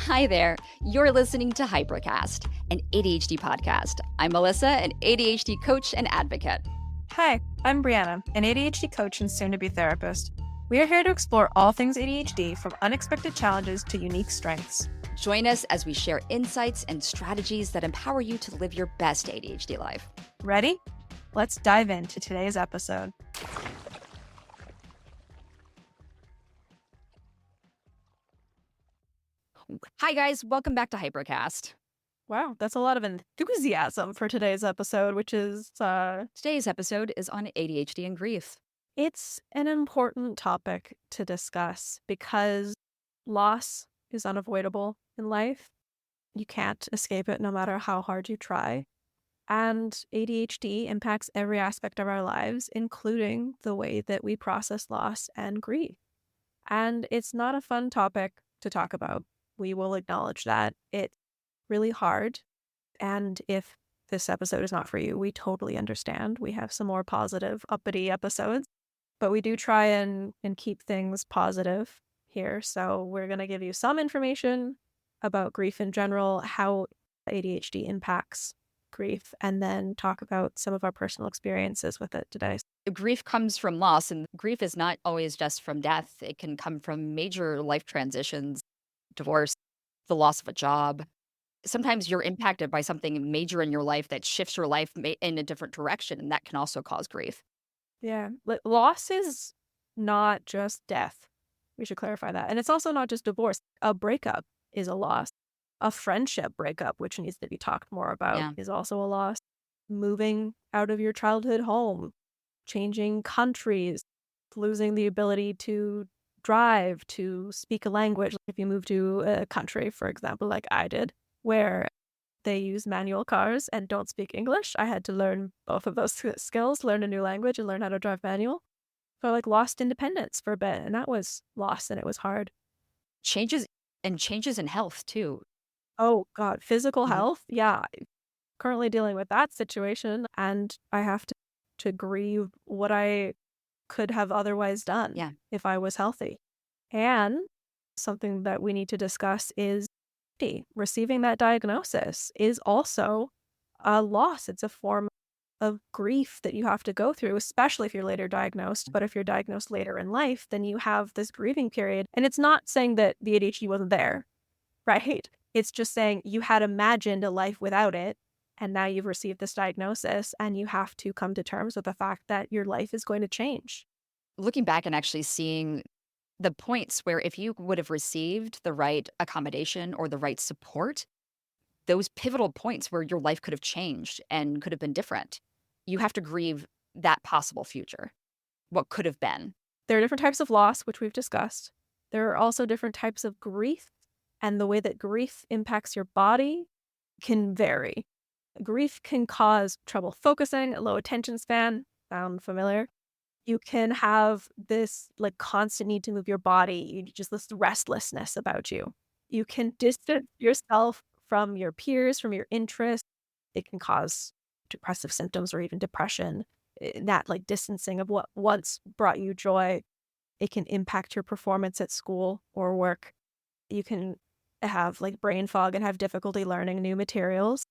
Hi there. You're listening to Hypercast, an ADHD podcast. I'm Melissa, an ADHD coach and advocate. Hi, I'm Brianna, an ADHD coach and soon-to-be therapist. We are here to explore all things ADHD, from unexpected challenges to unique strengths. Join us as we share insights and strategies that empower you to live your best ADHD life. Ready? Let's dive into today's episode. Hi, guys. Welcome back to Hypercast. Wow, that's a lot of enthusiasm for today's episode, which is, Today's episode is on ADHD and grief. it's an important topic to discuss because loss is unavoidable in life. You can't escape it no matter how hard you try. And ADHD impacts every aspect of our lives, including the way that we process loss and grief. And it's not a fun topic to talk about. We will acknowledge that. It's really hard. And if this episode is not for you, we totally understand. We have some more positive, uppity episodes, but we do try and keep things positive here. So we're going to give you some information about grief in general, how ADHD impacts grief, and then talk about some of our personal experiences with it today. Grief comes from loss, and grief is not always just from death. It can come from major life transitions, divorce, the loss of a job. Sometimes you're impacted by something major in your life that shifts your life in a different direction, and that can also cause grief. Yeah, loss is not just death. We should clarify that. And it's also not just divorce. A breakup is a loss. A friendship breakup, which needs to be talked more about, is also a loss. Moving out of your childhood home, changing countries, losing the ability to drive, to speak a language. If you move to a country, for example, like I did, where they use manual cars and don't speak English, I had to learn both of those skills, learn a new language and learn how to drive manual. So I lost independence for a bit, and that was lost, and it was hard. Changes in health too. Oh God, physical health? Yeah. Currently dealing with that situation, and I have to grieve what I could have otherwise done if I was healthy. And something that we need to discuss is receiving that diagnosis is also a loss. It's a form of grief that you have to go through, especially if you're later diagnosed. But if you're diagnosed later in life, then you have this grieving period. And it's not saying that the ADHD wasn't there, right? It's just saying you had imagined a life without it, and now you've received this diagnosis, and you have to come to terms with the fact that your life is going to change. Looking back and actually seeing the points where if you would have received the right accommodation or the right support, those pivotal points where your life could have changed and could have been different, you have to grieve that possible future, what could have been. There are different types of loss, which we've discussed. There are also different types of grief, and the way that grief impacts your body can vary. Grief can cause trouble focusing, a low attention span. Sound familiar? You can have this constant need to move your body, just this restlessness about you. You can distance yourself from your peers, from your interests. It can cause depressive symptoms or even depression. That distancing of what once brought you joy. It can impact your performance at school or work. You can have brain fog and have difficulty learning new materials.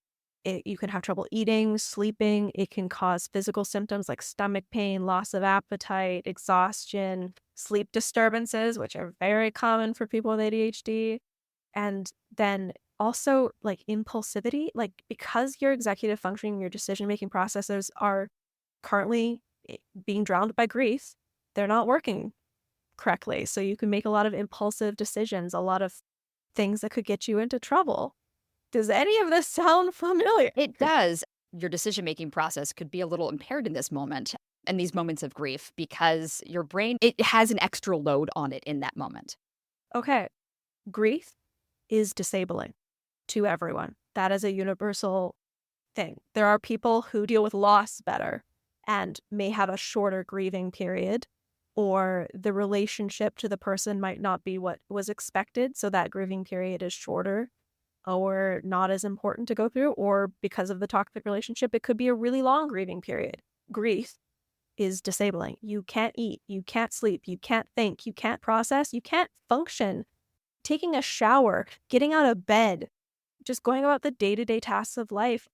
You can have trouble eating, sleeping. It can cause physical symptoms like stomach pain, loss of appetite, exhaustion, sleep disturbances, which are very common for people with ADHD. And then also impulsivity, because your executive functioning, your decision-making processes are currently being drowned by grief, they're not working correctly. So you can make a lot of impulsive decisions, a lot of things that could get you into trouble. Does any of this sound familiar? It does. Your decision-making process could be a little impaired in this moment, in these moments of grief, because your brain, it has an extra load on it in that moment. Okay. Grief is disabling to everyone. That is a universal thing. There are people who deal with loss better and may have a shorter grieving period, or the relationship to the person might not be what was expected, so that grieving period is shorter or not as important to go through, or because of the toxic relationship, it could be a really long grieving period. Grief is disabling. You can't eat, you can't sleep, you can't think, you can't process, you can't function taking a shower, getting out of bed, just going about the day-to-day tasks of life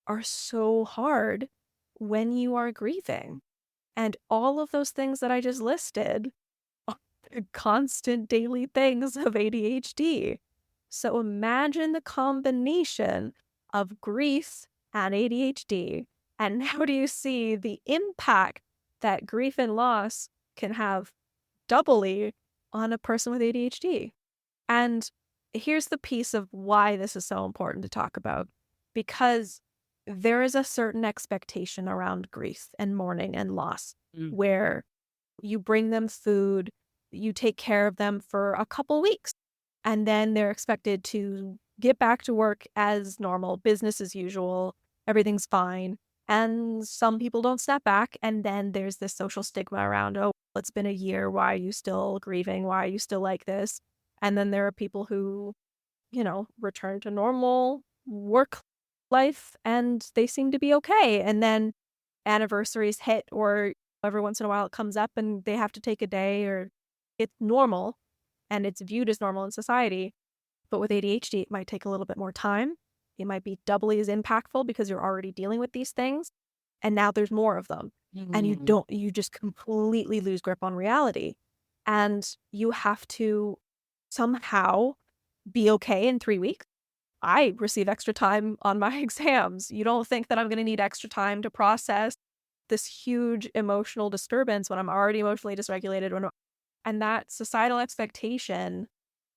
are so hard when you are grieving. And all of those things that I just listed are the constant daily things of ADHD. So imagine the combination of grief and ADHD. And how do you see the impact that grief and loss can have doubly on a person with ADHD? And here's the piece of why this is so important to talk about. Because there is a certain expectation around grief and mourning and loss where you bring them food, you take care of them for a couple weeks, and then they're expected to get back to work as normal, business as usual, everything's fine. And some people don't snap back. And then there's this social stigma around, oh, it's been a year. Why are you still grieving? Why are you still like this? And then there are people who, return to normal work life and they seem to be okay. And then anniversaries hit, or every once in a while it comes up and they have to take a day, or it's normal and it's viewed as normal in society. But with ADHD, it might take a little bit more time. It might be doubly as impactful because you're already dealing with these things. And now there's more of them. And you just completely lose grip on reality. And you have to somehow be okay in 3 weeks. I receive extra time on my exams. You don't think that I'm going to need extra time to process this huge emotional disturbance when I'm already emotionally dysregulated. And that societal expectation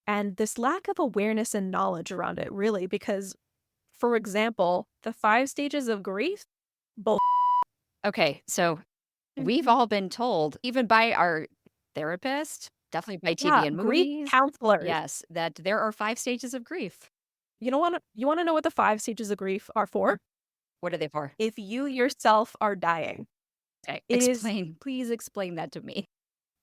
and this lack of awareness and knowledge around it, really, because, for example, the 5 stages of grief, both. Okay, so we've all been told, even by our therapist, definitely by TV Yeah, and grief movies, counselors. yes, that there are 5 stages of grief. You want to know what the 5 stages of grief are for? What are they for? If you yourself are dying, Okay, it is please explain that to me.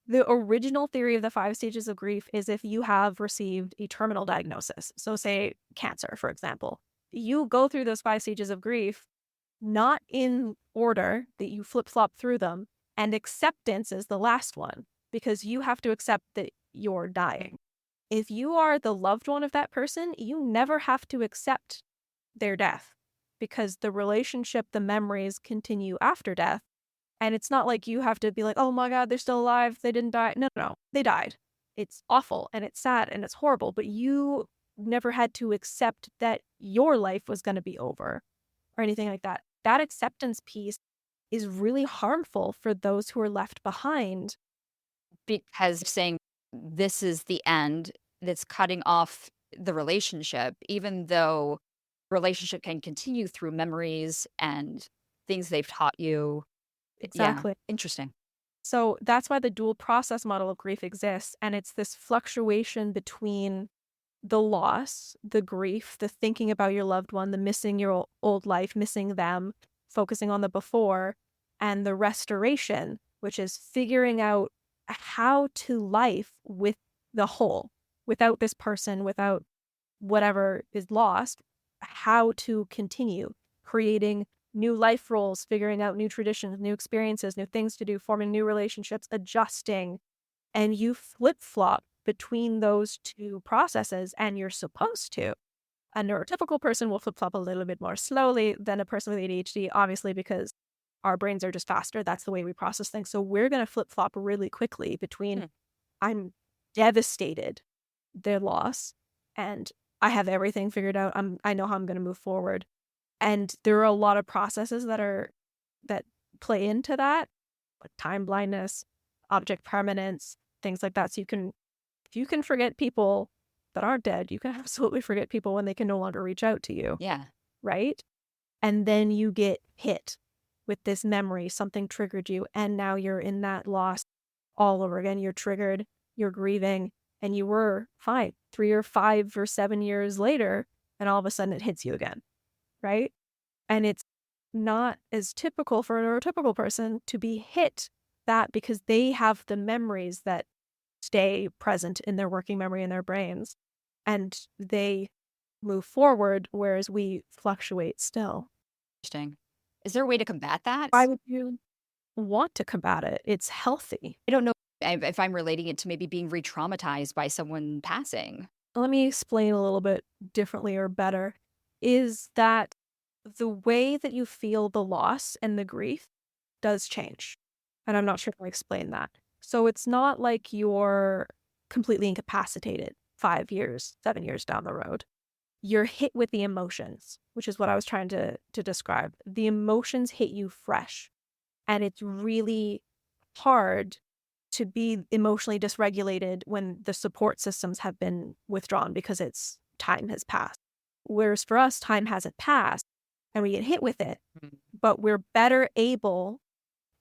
the original theory of the 5 stages of grief is if you have received a terminal diagnosis. So say cancer, for example. You go through those 5 stages of grief, not in order, that you flip-flop through them, and acceptance is the last one because you have to accept that you're dying. If you are the loved one of that person, you never have to accept their death because the relationship, the memories continue after death. And it's not like you have to be like, oh my God, they're still alive. They didn't die. No, they died. It's awful and it's sad and it's horrible, but you never had to accept that your life was going to be over or anything like that. That acceptance piece is really harmful for those who are left behind. Because saying this is the end, that's cutting off the relationship, even though relationship can continue through memories and things they've taught you. Yeah, Exactly. interesting. So that's why the dual process model of grief exists. And it's this fluctuation between the loss, the grief, the thinking about your loved one, the missing your old life, missing them, focusing on the before, and the restoration, which is figuring out how to life with the whole, without this person, without whatever is lost, how to continue creating new life roles, figuring out new traditions, new experiences, new things to do, forming new relationships, adjusting. And you flip-flop between those two processes, and you're supposed to. A neurotypical person will flip-flop a little bit more slowly than a person with ADHD, obviously, because our brains are just faster. That's the way we process things. So we're going to flip-flop really quickly between I'm devastated, their loss, and I have everything figured out. I know how I'm going to move forward. And there are a lot of processes that play into that, like time blindness, object permanence, things like that. So if you can forget people that aren't dead, you can absolutely forget people when they can no longer reach out to you. Yeah. Right? And then you get hit with this memory, something triggered you, and now you're in that loss all over again. You're triggered, you're grieving, and you were fine 3 or 5 or 7 years later, and all of a sudden it hits you again. Right? And it's not as typical for a neurotypical person to be hit that because they have the memories that stay present in their working memory in their brains and they move forward, whereas we fluctuate still. Interesting. Is there a way to combat that? Why would you want to combat it? It's healthy. I don't know if I'm relating it to maybe being re-traumatized by someone passing. let me explain a little bit differently or better, is that the way that you feel the loss and the grief does change. And I'm not sure how to explain that. So it's not like you're completely incapacitated 5 years, 7 years down the road. You're hit with the emotions, which is what I was trying to describe. The emotions hit you fresh. And it's really hard to be emotionally dysregulated when the support systems have been withdrawn because time has passed. Whereas for us, time hasn't passed and we get hit with it, but we're better able,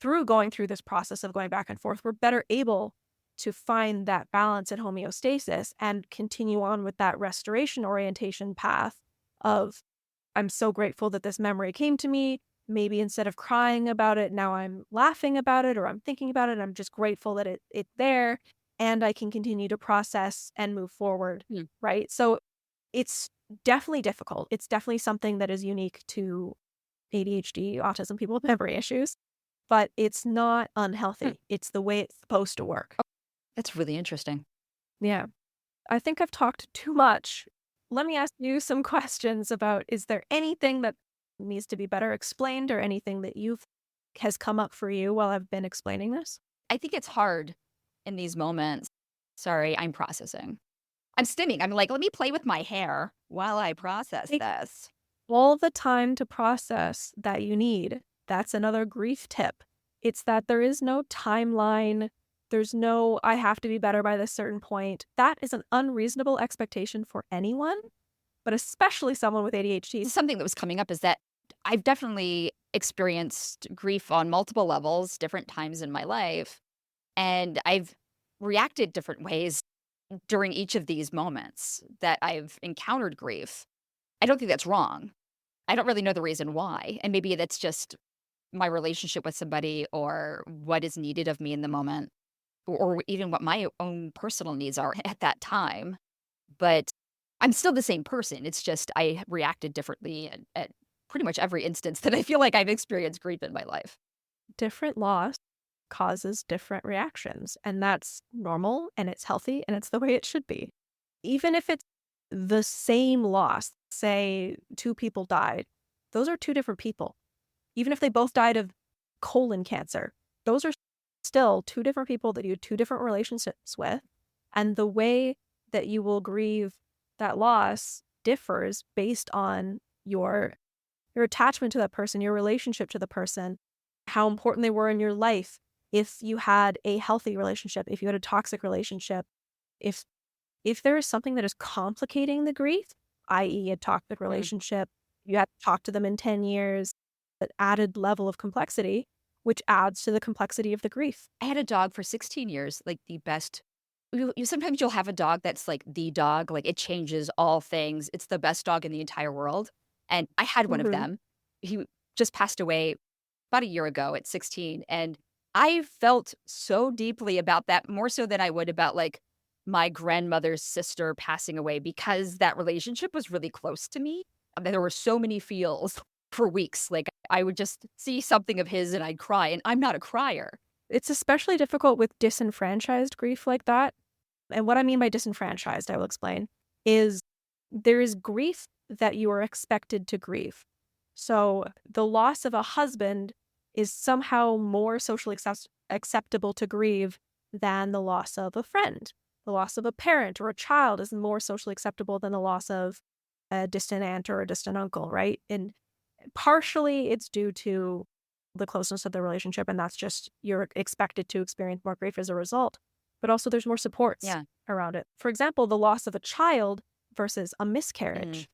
through going through this process of going back and forth, we're better able to find that balance and homeostasis and continue on with that restoration orientation path of, I'm so grateful that this memory came to me. Maybe instead of crying about it, now I'm laughing about it or I'm thinking about it. And I'm just grateful that it's there and I can continue to process and move forward. Right. So it's definitely difficult. It's definitely something that is unique to ADHD, autism, people with memory issues, but it's not unhealthy. It's the way it's supposed to work. That's really interesting. Yeah. I think I've talked too much. Let me ask you some questions about, is there anything that needs to be better explained or anything that has come up for you while I've been explaining this? I think it's hard in these moments. Sorry, I'm processing. I'm stimming. I'm like, let me play with my hair while I process Take this. all the time to process that you need. That's another grief tip. It's that there is no timeline. There's no, I have to be better by this certain point. That is an unreasonable expectation for anyone, but especially someone with ADHD. Something that was coming up is that I've definitely experienced grief on multiple levels, different times in my life, and I've reacted different ways during each of these moments that I've encountered grief. I don't think that's wrong. I don't really know the reason why, and maybe that's just my relationship with somebody or what is needed of me in the moment, or even what my own personal needs are at that time. But I'm still the same person. It's just I reacted differently at pretty much every instance that I feel like I've experienced grief in my life. Different loss causes different reactions, and that's normal and it's healthy and it's the way it should be. Even if it's the same loss, say two people died, those are two different people. Even if they both died of colon cancer, those are still two different people that you had two different relationships with. And the way that you will grieve that loss differs based on your attachment to that person, your relationship to the person, how important they were in your life. If you had a healthy relationship, if you had a toxic relationship, if there is something that is complicating the grief, i.e. a toxic relationship, you have to talk to them in 10 years, that added level of complexity, which adds to the complexity of the grief. I had a dog for 16 years, like the best. Sometimes you'll have a dog that's like the dog, like it changes all things. It's the best dog in the entire world. And I had one of them. He just passed away about a year ago at 16. And I felt so deeply about that, more so than I would about like my grandmother's sister passing away, because that relationship was really close to me. There were so many feels for weeks. Like I would just see something of his and I'd cry, and I'm not a crier. It's especially difficult with disenfranchised grief like that. And what I mean by disenfranchised, I will explain, is there is grief that you are expected to grieve. So the loss of a husband is somehow more socially acceptable to grieve than the loss of a friend. The loss of a parent or a child is more socially acceptable than the loss of a distant aunt or a distant uncle, right? And partially it's due to the closeness of the relationship, and that's just, you're expected to experience more grief as a result. But also there's more supports around it. For example, the loss of a child versus a miscarriage.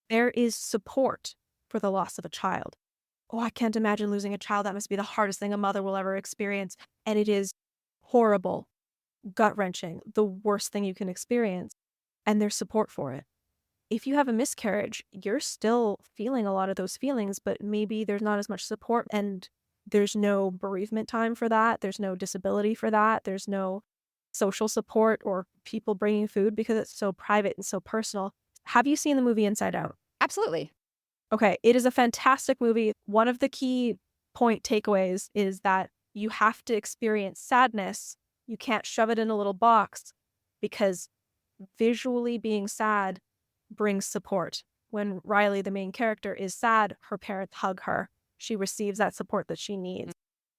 There is support for the loss of a child. Oh, I can't imagine losing a child. That must be the hardest thing a mother will ever experience. And it is horrible, gut-wrenching, the worst thing you can experience. And there's support for it. If you have a miscarriage, you're still feeling a lot of those feelings, but maybe there's not as much support, and there's no bereavement time for that. There's no disability for that. There's no social support or people bringing food because it's so private and so personal. Have you seen the movie Inside Out? Absolutely. Okay, it is a fantastic movie. One of the key point takeaways is that you have to experience sadness. You can't shove it in a little box because visually being sad brings support. When Riley, the main character, is sad, her parents hug her. She receives that support that she needs.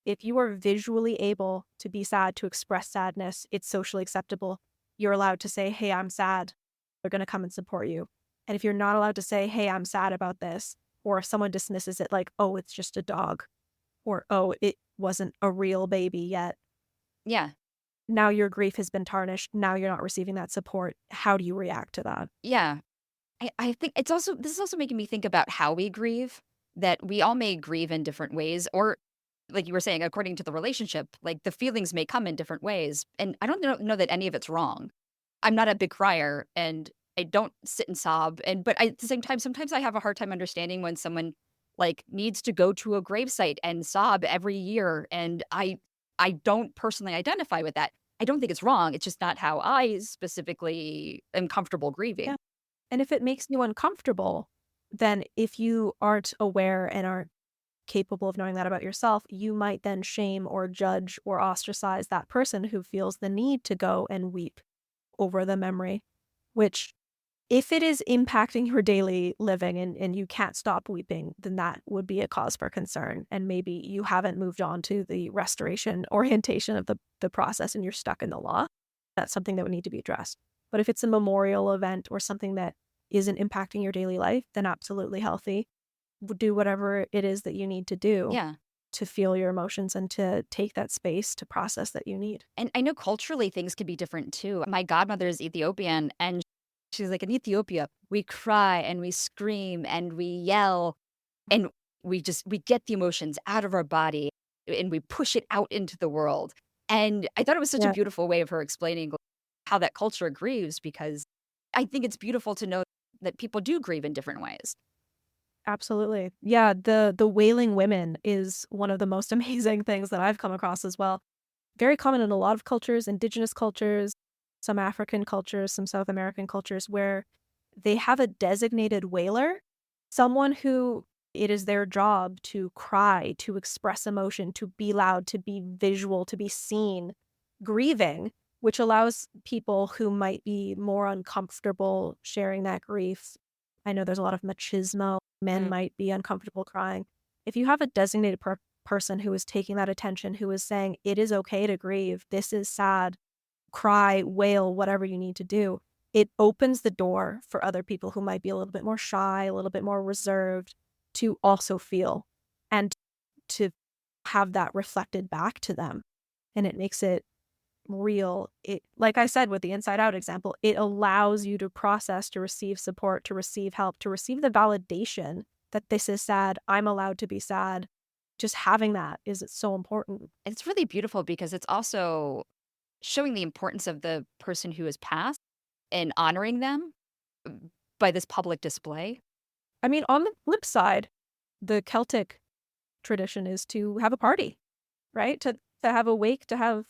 If you are visually able to be sad, to express sadness, it's socially acceptable. You're allowed to say, hey, I'm sad. They're going to come and support you. And if you're not allowed to say, hey, I'm sad about this, or if someone dismisses it like, oh, it's just a dog, or oh, it wasn't a real baby yet, Yeah. now your grief has been tarnished. Now you're not receiving that support. How do you react to that? Yeah. I think this is also making me think about how we grieve, that we all may grieve in different ways, or like you were saying, according to the relationship, like the feelings may come in different ways. And I don't know that any of it's wrong. I'm not a big crier and I don't sit and sob. At the same time, sometimes I have a hard time understanding when someone like needs to go to a gravesite and sob every year. And I don't personally identify with that. I don't think it's wrong. It's just not how I specifically am comfortable grieving. Yeah. And if it makes you uncomfortable, then if you aren't aware and aren't capable of knowing that about yourself, you might then shame or judge or ostracize that person who feels the need to go and weep over the memory, which if it is impacting your daily living and you can't stop weeping, then that would be a cause for concern. And maybe you haven't moved on to the restoration orientation of the process and you're stuck in the law. That's something that would need to be addressed. But if it's a memorial event or something that isn't impacting your daily life, then absolutely healthy. Do whatever it is that you need to do Yeah. to feel your emotions and to take that space to process that you need. And I know culturally things can be different too. My godmother is Ethiopian and she's like, in Ethiopia, we cry and we scream and we yell and we get the emotions out of our body and we push it out into the world. And I thought it was such a Yeah, beautiful way of her explaining how that culture grieves, because I think it's beautiful to know that people do grieve in different ways. absolutely. Yeah, the wailing women is one of the most amazing things that I've come across as well. Very common in a lot of cultures, indigenous cultures, some African cultures, some South American cultures, where they have a designated wailer, someone who it is their job to cry, to express emotion, to be loud, to be visual, to be seen, grieving, which allows people who might be more uncomfortable sharing that grief. I know there's a lot of machismo. Men Mm. might be uncomfortable crying. If you have a designated person who is taking that attention, who is saying, it is okay to grieve, this is sad, cry, wail, whatever you need to do, it opens the door for other people who might be a little bit more shy, a little bit more reserved to also feel and to have that reflected back to them. And it makes it real. It, like I said with the inside out example, it allows you to process, to receive support, to receive help, to receive the validation that this is sad. I'm allowed to be sad. Just having that is so important. It's really beautiful because it's also showing the importance of the person who has passed and honoring them by this public display. I mean, on the flip side, the Celtic tradition is to have a party, right? To have a wake, to have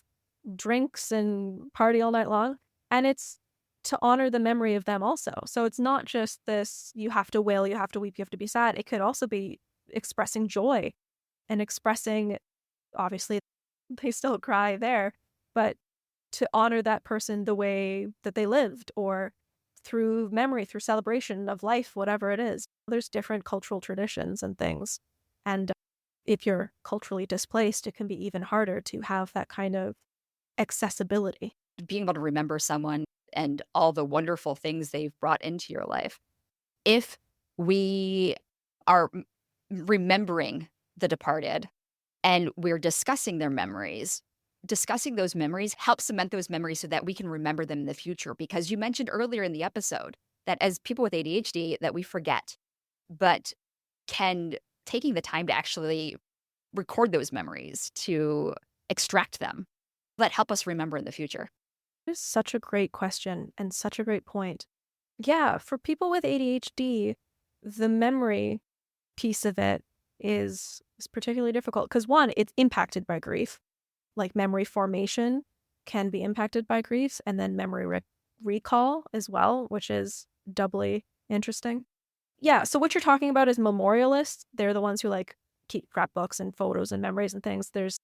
drinks and party all night long. And it's to honor the memory of them also. So it's not just this, you have to wail, you have to weep, you have to be sad. It could also be expressing joy and expressing, obviously, they still cry there, but to honor that person the way that they lived or through memory, through celebration of life, whatever it is. There's different cultural traditions and things. And if you're culturally displaced, it can be even harder to have that kind of accessibility. Being able to remember someone and all the wonderful things they've brought into your life. If we are remembering the departed and we're discussing their memories, discussing those memories helps cement those memories so that we can remember them in the future. Because you mentioned earlier in the episode that as people with ADHD that we forget, but can taking the time to actually record those memories, to extract them, that help us remember in the future. It's such a great question and such a great point. Yeah, for people with ADHD, the memory piece of it is particularly difficult because one, it's impacted by grief. Like memory formation can be impacted by grief, and then memory recall as well, which is doubly interesting. Yeah, so what you're talking about is memorialists. They're the ones who like keep scrapbooks and photos and memories and things. There's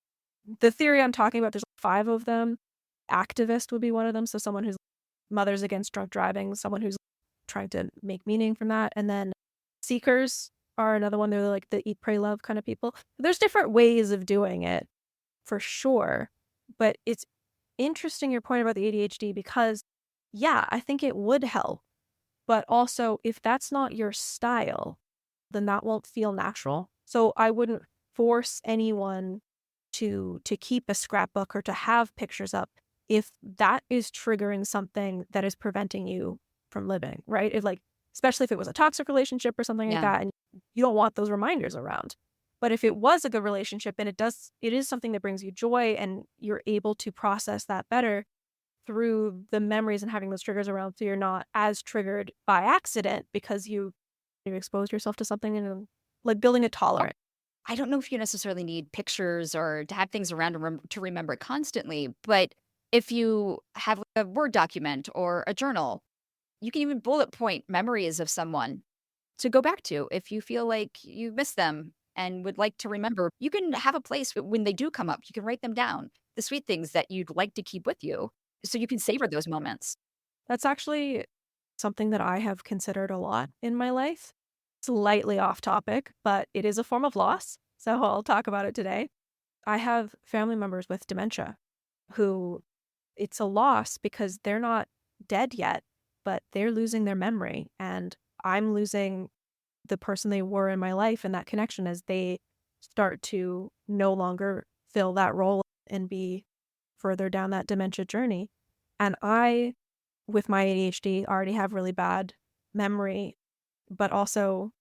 the theory I'm talking about, there's 5 of them. Activist would be one of them. So someone who's Mothers Against Drunk Driving, someone who's trying to make meaning from that. And then seekers are another one. They're like the eat, pray, love kind of people. There's different ways of doing it for sure. But it's interesting your point about the ADHD because, yeah, I think it would help. But also, if that's not your style, then that won't feel natural. So I wouldn't force anyone to keep a scrapbook or to have pictures up if that is triggering something that is preventing you from living, right? If like, especially if it was a toxic relationship or something like Yeah. that, and you don't want those reminders around. But if it was a good relationship and it is something that brings you joy and you're able to process that better through the memories and having those triggers around, so you're not as triggered by accident because you exposed yourself to something and like building a tolerance. I don't know if you necessarily need pictures or to have things around to remember it constantly, but if you have a Word document or a journal, you can even bullet point memories of someone to go back to if you feel like you miss them and would like to remember. You can have a place when they do come up, you can write them down, the sweet things that you'd like to keep with you so you can savor those moments. That's actually something that I have considered a lot in my life. Slightly off topic, but it is a form of loss. So I'll talk about it today. I have family members with dementia who it's a loss because they're not dead yet, but they're losing their memory. And I'm losing the person they were in my life and that connection as they start to no longer fill that role and be further down that dementia journey. And I, with my ADHD, already have really bad memory, but also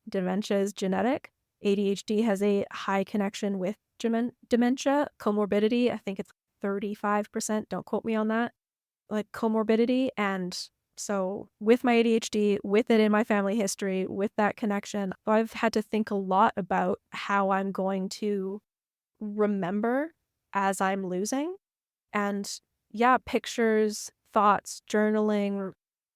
dementia is genetic. ADHD has a high connection with dementia, comorbidity. I think it's 35%. Don't quote me on that. Like comorbidity. And so with my ADHD, with it in my family history, with that connection, I've had to think a lot about how I'm going to remember as I'm losing. And yeah, pictures, thoughts, journaling,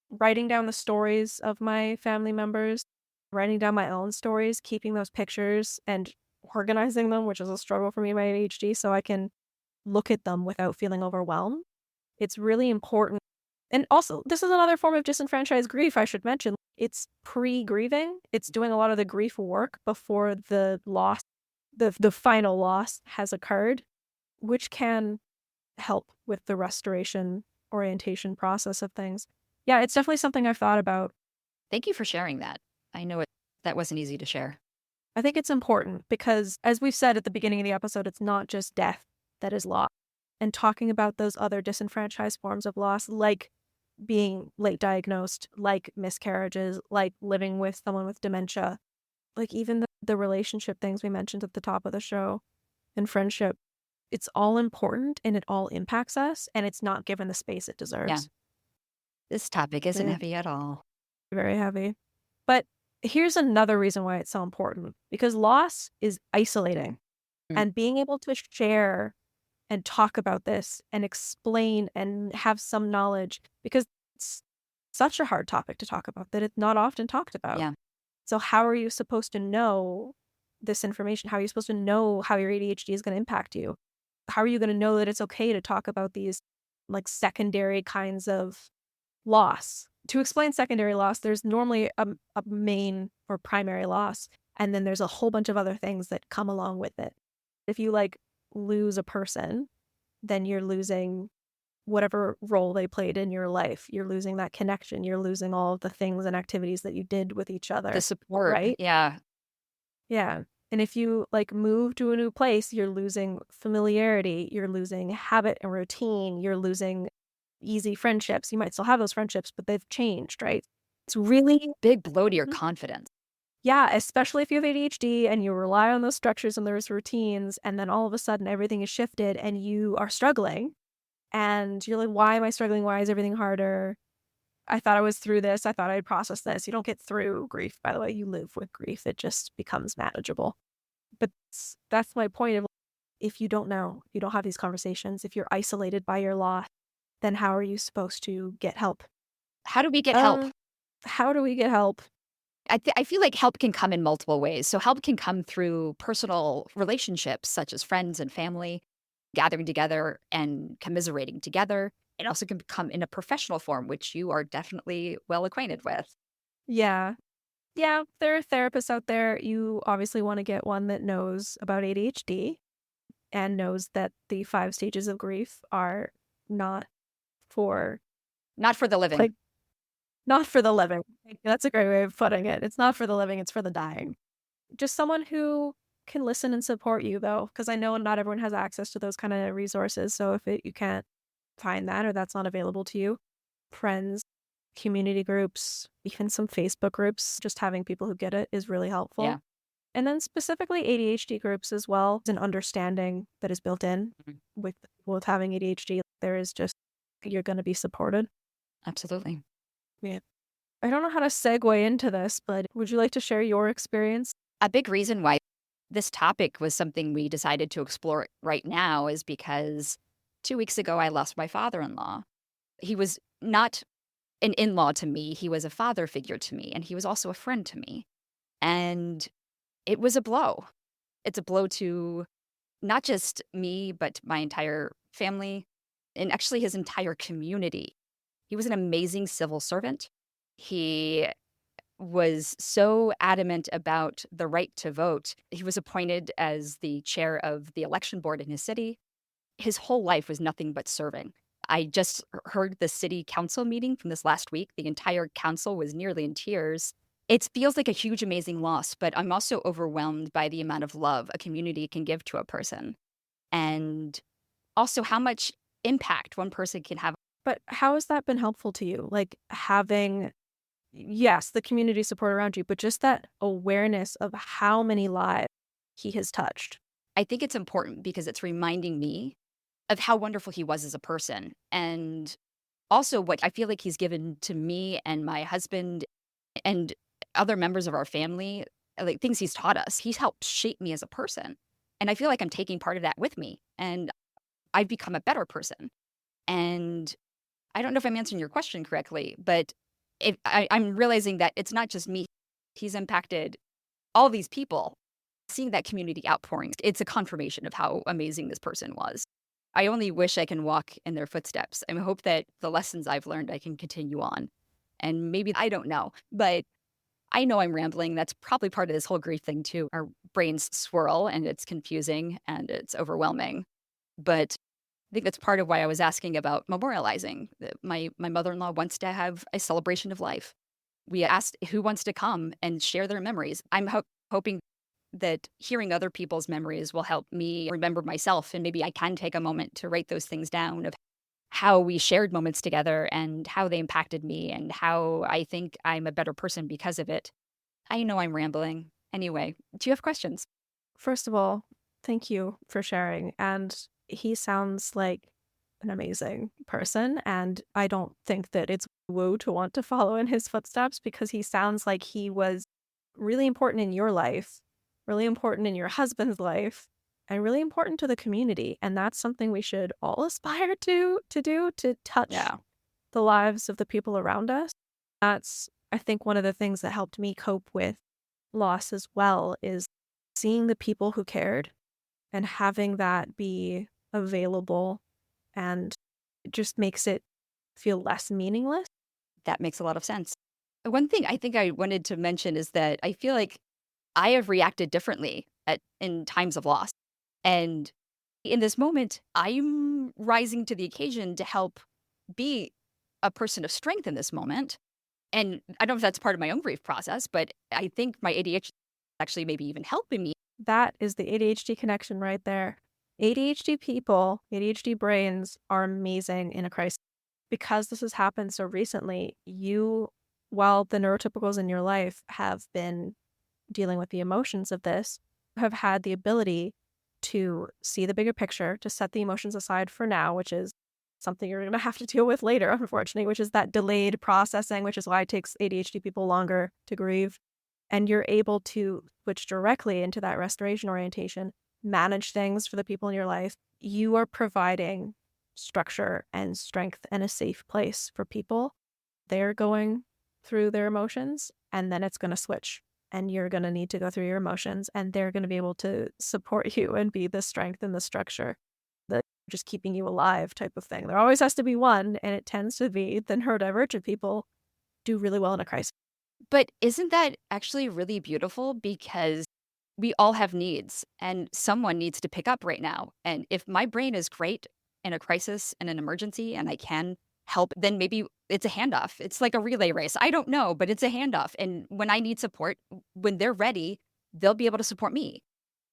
writing down the stories of my family members, writing down my own stories, keeping those pictures and organizing them, which is a struggle for me in my ADHD, so I can look at them without feeling overwhelmed. It's really important. And also, this is another form of disenfranchised grief, I should mention. It's pre-grieving. It's doing a lot of the grief work before the loss, the final loss has occurred, which can help with the restoration orientation process of things. Yeah, it's definitely something I've thought about. Thank you for sharing that. I know that wasn't easy to share. I think it's important because, as we've said at the beginning of the episode, it's not just death that is loss. And talking about those other disenfranchised forms of loss, like being late diagnosed, like miscarriages, like living with someone with dementia, like even the relationship things we mentioned at the top of the show and friendship, it's all important and it all impacts us and it's not given the space it Yeah. deserves. This topic isn't Yeah. heavy at all. Very heavy. But here's another reason why it's so important because loss is isolating Mm. and being able to share and talk about this and explain and have some knowledge because it's such a hard topic to talk about that it's not often talked about. Yeah. So how are you supposed to know this information? How are you supposed to know how your ADHD is going to impact you? How are you going to know that it's okay to talk about these like secondary kinds of loss? To explain secondary loss, there's normally a main or primary loss, and then there's a whole bunch of other things that come along with it. If you like lose a person, then you're losing whatever role they played in your life. You're losing that connection. You're losing all of the things and activities that you did with each other. The support. Right? Yeah. Yeah. And if you like move to a new place, you're losing familiarity, you're losing habit and routine, you're losing easy friendships. You might still have those friendships, but they've changed, right? It's really, Big blow to your Mhm. confidence. Yeah, especially if you have ADHD and you rely on those structures and those routines, and then all of a sudden everything is shifted and you are struggling. And you're like, why am I struggling? Why is everything harder? I thought I was through this. I thought I'd process this. You don't get through grief, by the way. You live with grief. It just becomes manageable. But that's my point of if you don't know, if you don't have these conversations, if you're isolated by your loss, then how are you supposed to get help? How do we get help? How do we get help? I feel like help can come in multiple ways. So help can come through personal relationships, such as friends and family, gathering together and commiserating together. It also can come in a professional form, which you are definitely well acquainted with. Yeah. Yeah, there are therapists out there. You obviously want to get one that knows about ADHD and knows that the 5 stages of grief are not for, Not for the living. like, not for the living. That's a great way of putting it. It's not for the living, it's for the dying. Just someone who can listen and support you, though, because I know not everyone has access to those kind of resources. So if you can't find that or that's not available to you, friends, community groups, even some Facebook groups, just having people who get it is really helpful. Yeah. And then specifically ADHD groups as well, is an understanding that is built in Mhm. with people with having ADHD. There is just, you're going to be supported. Absolutely. Yeah. I don't know how to segue into this, but would you like to share your experience? A big reason why this topic was something we decided to explore right now is because 2 weeks ago, I lost my father in law. He was not an in law to me, he was a father figure to me, and he was also a friend to me. And it was a blow. It's a blow to not just me, but my entire family and actually his entire community. He was an amazing civil servant. He was so adamant about the right to vote. He was appointed as the chair of the election board in his city. His whole life was nothing but serving. I just heard the city council meeting from this last week. The entire council was nearly in tears. It feels like a huge, amazing loss, but I'm also overwhelmed by the amount of love a community can give to a person and also how much impact one person can have. But how has that been helpful to you? Like having, yes, the community support around you, but just that awareness of how many lives he has touched. I think it's important because it's reminding me of how wonderful he was as a person and also what I feel like he's given to me and my husband and other members of our family, like things he's taught us. He's helped shape me as a person. And I feel like I'm taking part of that with me and I've become a better person. And I don't know if I'm answering your question correctly, but I'm realizing that it's not just me. He's impacted all these people. Seeing that community outpouring, it's a confirmation of how amazing this person was. I only wish I can walk in their footsteps. I hope that the lessons I've learned, I can continue on. And maybe I don't know, but I know I'm rambling. That's probably part of this whole grief thing, too. Our brains swirl and it's confusing and it's overwhelming. But I think that's part of why I was asking about memorializing. My mother-in-law wants to have a celebration of life. We asked who wants to come and share their memories. I'm hoping that hearing other people's memories will help me remember myself, and maybe I can take a moment to write those things down of how we shared moments together and how they impacted me and how I think I'm a better person because of it. I know I'm rambling. Anyway, do you have questions? First of all, thank you for sharing. And he sounds like an amazing person. And I don't think that it's woo to want to follow in his footsteps because he sounds like he was really important in your life, really important in your husband's life, and really important to the community. And that's something we should all aspire to do, to touch Yeah. the lives of the people around us. That's, I think, one of the things that helped me cope with loss as well is seeing the people who cared and having that be available, and it just makes it feel less meaningless. That makes a lot of sense. One thing I think I wanted to mention is that I feel like I have reacted differently in times of loss. And in this moment, I'm rising to the occasion to help be a person of strength in this moment. And I don't know if that's part of my own grief process, but I think my ADHD actually maybe even helping me. That is the ADHD connection right there. ADHD people, ADHD brains are amazing in a crisis. Because this has happened so recently, you, while the neurotypicals in your life have been dealing with the emotions of this, have had the ability to see the bigger picture, to set the emotions aside for now, which is something you're going to have to deal with later, unfortunately, which is that delayed processing, which is why it takes ADHD people longer to grieve. And you're able to switch directly into that restoration orientation, manage things for the people in your life. You are providing structure and strength and a safe place for people. They're going through their emotions, and then it's going to switch. And you're going to need to go through your emotions, and they're going to be able to support you and be the strength and the structure. just keeping you alive type of thing. There always has to be one, and it tends to be the neurodivergent people do really well in a crisis. But isn't that actually really beautiful? Because we all have needs and someone needs to pick up right now. And if my brain is great in a crisis and an emergency and I can help, then maybe it's a handoff. It's like a relay race. I don't know, but it's a handoff. And when I need support, when they're ready, they'll be able to support me.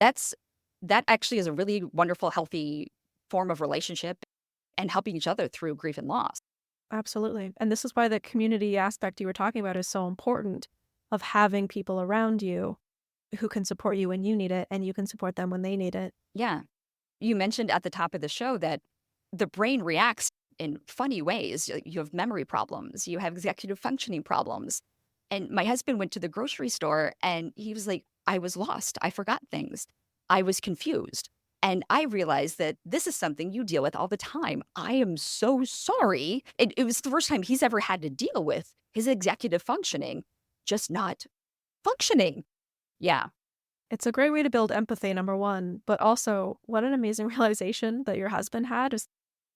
That's that actually is a really wonderful, healthy form of relationship and helping each other through grief and loss. Absolutely. And this is why the community aspect you were talking about is so important, of having people around you who can support you when you need it and you can support them when they need it. Yeah. You mentioned at the top of the show that the brain reacts in funny ways. You have memory problems, you have executive functioning problems. And my husband went to the grocery store and he was like, I was lost. I forgot things. I was confused. And I realized that this is something you deal with all the time. I am so sorry. It was the first time he's ever had to deal with his executive functioning, just not functioning. Yeah. It's a great way to build empathy, number one, but also what an amazing realization that your husband had is,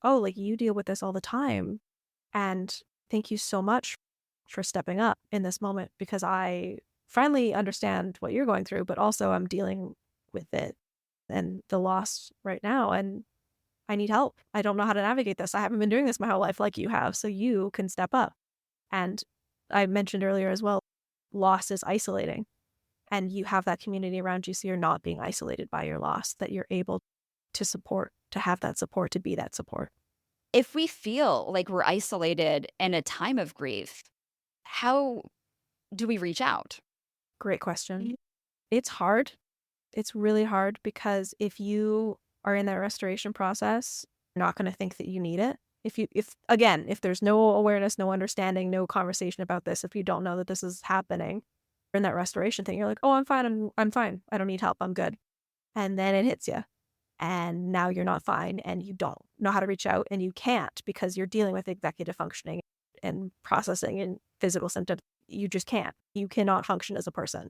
oh, like you deal with this all the time. And thank you so much for stepping up in this moment because I finally understand what you're going through, but also I'm dealing with it and the loss right now. And I need help. I don't know how to navigate this. I haven't been doing this my whole life like you have. So you can step up. And I mentioned earlier as well, loss is isolating. And you have that community around you. So you're not being isolated by your loss, that you're able to support, to have that support, to be that support. If we feel like we're isolated in a time of grief, how do we reach out? Great question. It's hard. It's really hard because if you are in that restoration process, you're not going to think that you need it. If there's no awareness, no understanding, no conversation about this, if you don't know that this is happening in that restoration thing, you're like, oh, I'm fine. I'm fine. I don't need help. I'm good. And then it hits you. And now you're not fine and you don't know how to reach out and you can't because you're dealing with executive functioning and processing and physical symptoms. You just can't. You cannot function as a person.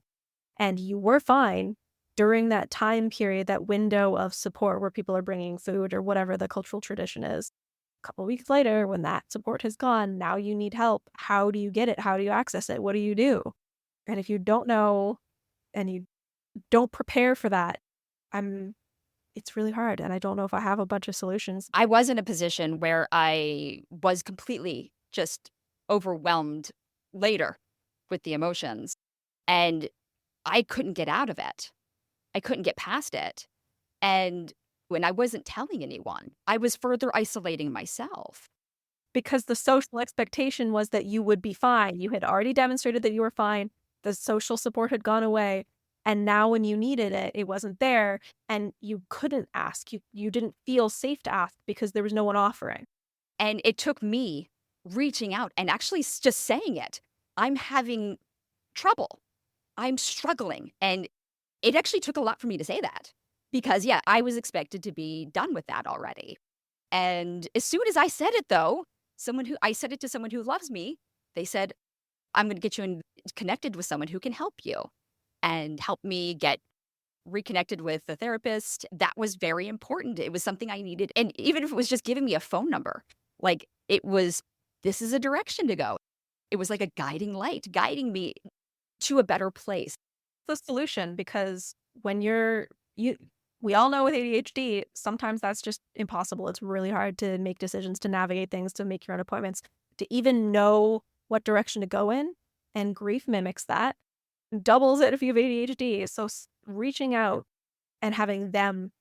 And you were fine during that time period, that window of support where people are bringing food or whatever the cultural tradition is. A couple of weeks later, when that support has gone, now you need help. How do you get it? How do you access it? What do you do? And if you don't know and you don't prepare for that, it's really hard. And I don't know if I have a bunch of solutions. I was in a position where I was completely just overwhelmed later with the emotions, and I couldn't get out of it. I couldn't get past it. And when I wasn't telling anyone, I was further isolating myself. Because the social expectation was that you would be fine. You had already demonstrated that you were fine. The social support had gone away. And now when you needed it, it wasn't there. And you couldn't ask. You didn't feel safe to ask because there was no one offering. And it took me reaching out and actually just saying it. I'm having trouble. I'm struggling. And it actually took a lot for me to say that because, yeah, I was expected to be done with that already. And as soon as I said it, though, I said it to someone who loves me, they said, I'm going to get you connected with someone who can help you and help me get reconnected with the therapist. That was very important. It was something I needed. And even if it was just giving me a phone number, like this is a direction to go. It was like a guiding light, guiding me to a better place. The solution, because when we all know with ADHD, sometimes that's just impossible. It's really hard to make decisions, to navigate things, to make your own appointments, to even know what direction to go in. And grief mimics that, doubles it if you have ADHD. So reaching out and having them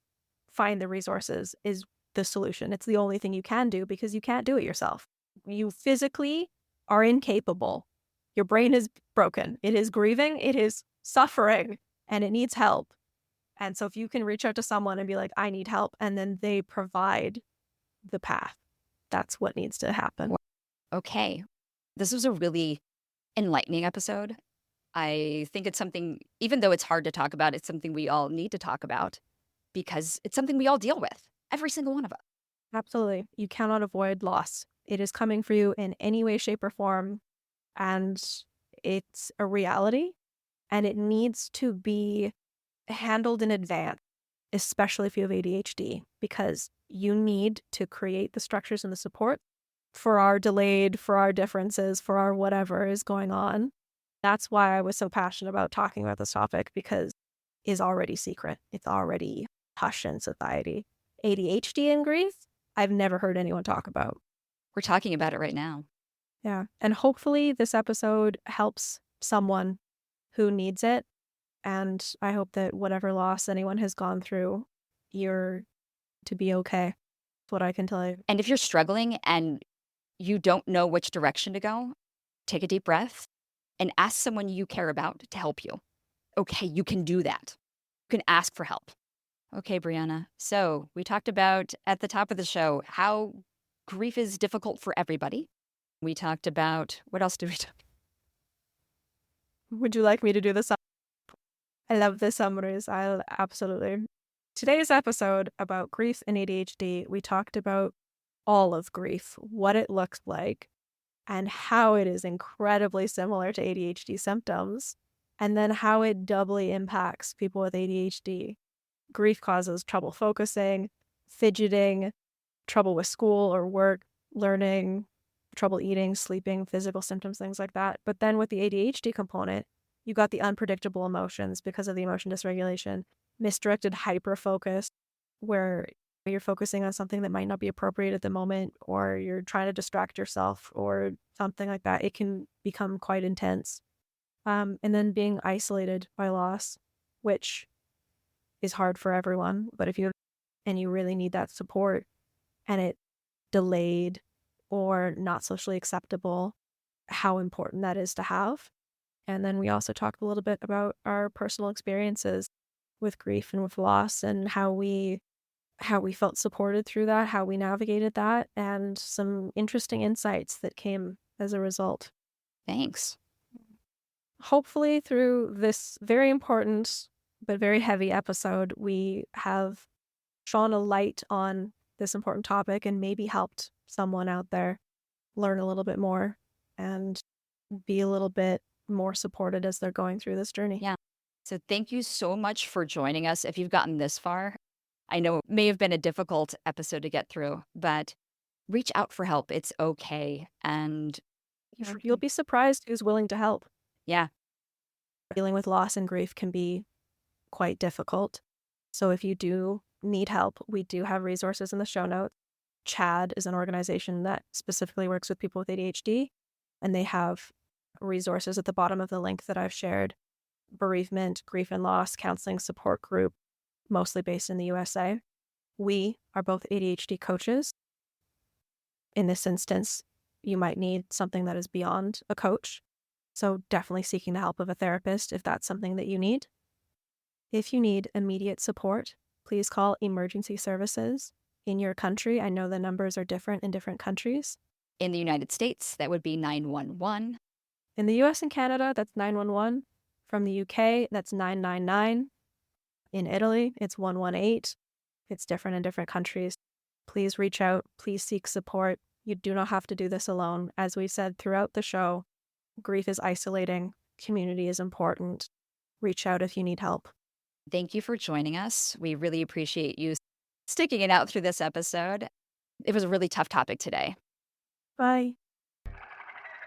find the resources is the solution. It's the only thing you can do because you can't do it yourself. You physically are incapable. Your brain is broken. It is grieving. It is suffering and it needs help. And so if you can reach out to someone and be like, I need help, and then they provide the path, that's what needs to happen. Okay. This was a really enlightening episode. I think it's something, even though it's hard to talk about, it's something we all need to talk about because it's something we all deal with, every single one of us. Absolutely. You cannot avoid loss. It is coming for you in any way, shape, or form. And it's a reality. And it needs to be handled in advance, especially if you have ADHD, because you need to create the structures and the support for our delayed, for our differences, for our whatever is going on. That's why I was so passionate about talking about this topic, because it's already secret. It's already hush in society. ADHD and grief, I've never heard anyone talk about. We're talking about it right now. Yeah. And hopefully this episode helps someone who needs it. And I hope that whatever loss anyone has gone through, you're to be okay. That's what I can tell you. And if you're struggling and you don't know which direction to go, take a deep breath and ask someone you care about to help you. Okay, you can do that. You can ask for help. Okay, Brianna. So we talked about at the top of the show how grief is difficult for everybody. We talked about, what else did we talk? Would you like me to do this? I love the summaries. I'll absolutely. Today's episode about grief and ADHD, we talked about all of grief, what it looks like, and how it is incredibly similar to ADHD symptoms, and then how it doubly impacts people with ADHD. Grief causes trouble focusing, fidgeting, trouble with school or work, learning, trouble eating, sleeping, physical symptoms, things like that. But then with the ADHD component, you got the unpredictable emotions because of the emotion dysregulation, misdirected hyperfocus, where you're focusing on something that might not be appropriate at the moment, or you're trying to distract yourself or something like that. It can become quite intense. And then being isolated by loss, which is hard for everyone. But if you really need that support and it delayed or not socially acceptable, how important that is to have. And then we also talked a little bit about our personal experiences with grief and with loss, and how we felt supported through that, how we navigated that, and some interesting insights that came as a result. Thanks. Hopefully through this very important but very heavy episode, we have shone a light on this important topic and maybe helped someone out there learn a little bit more and be a little bit more supported as they're going through this journey. Yeah. So thank you so much for joining us. If you've gotten this far, I know it may have been a difficult episode to get through, but reach out for help. It's okay. And you'll be surprised who's willing to help. Yeah. Dealing with loss and grief can be quite difficult. So if you do need help, we do have resources in the show notes. CHAD is an organization that specifically works with people with ADHD, and they have resources at the bottom of the link that I've shared. Bereavement, grief and loss, counseling support group, mostly based in the USA. We are both ADHD coaches. In this instance, you might need something that is beyond a coach. So definitely seeking the help of a therapist if that's something that you need. If you need immediate support, please call emergency services in your country. I know the numbers are different in different countries. In the United States, that would be 911. In the US and Canada, that's 911. From the UK, that's 999. In Italy, it's 118. It's different in different countries. Please reach out. Please seek support. You do not have to do this alone. As we said throughout the show, grief is isolating. Community is important. Reach out if you need help. Thank you for joining us. We really appreciate you sticking it out through this episode. It was a really tough topic today. Bye.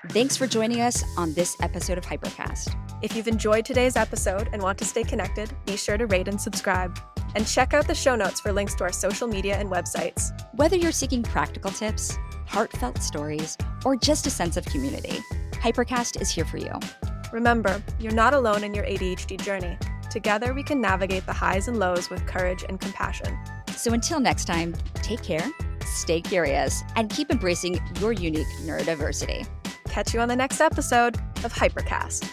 Thanks for joining us on this episode of Hypercast. If you've enjoyed today's episode and want to stay connected, be sure to rate and subscribe. And check out the show notes for links to our social media and websites. Whether you're seeking practical tips, heartfelt stories, or just a sense of community, Hypercast is here for you. Remember, you're not alone in your ADHD journey. Together, we can navigate the highs and lows with courage and compassion. So until next time, take care, stay curious, and keep embracing your unique neurodiversity. Catch you on the next episode of Hypercast.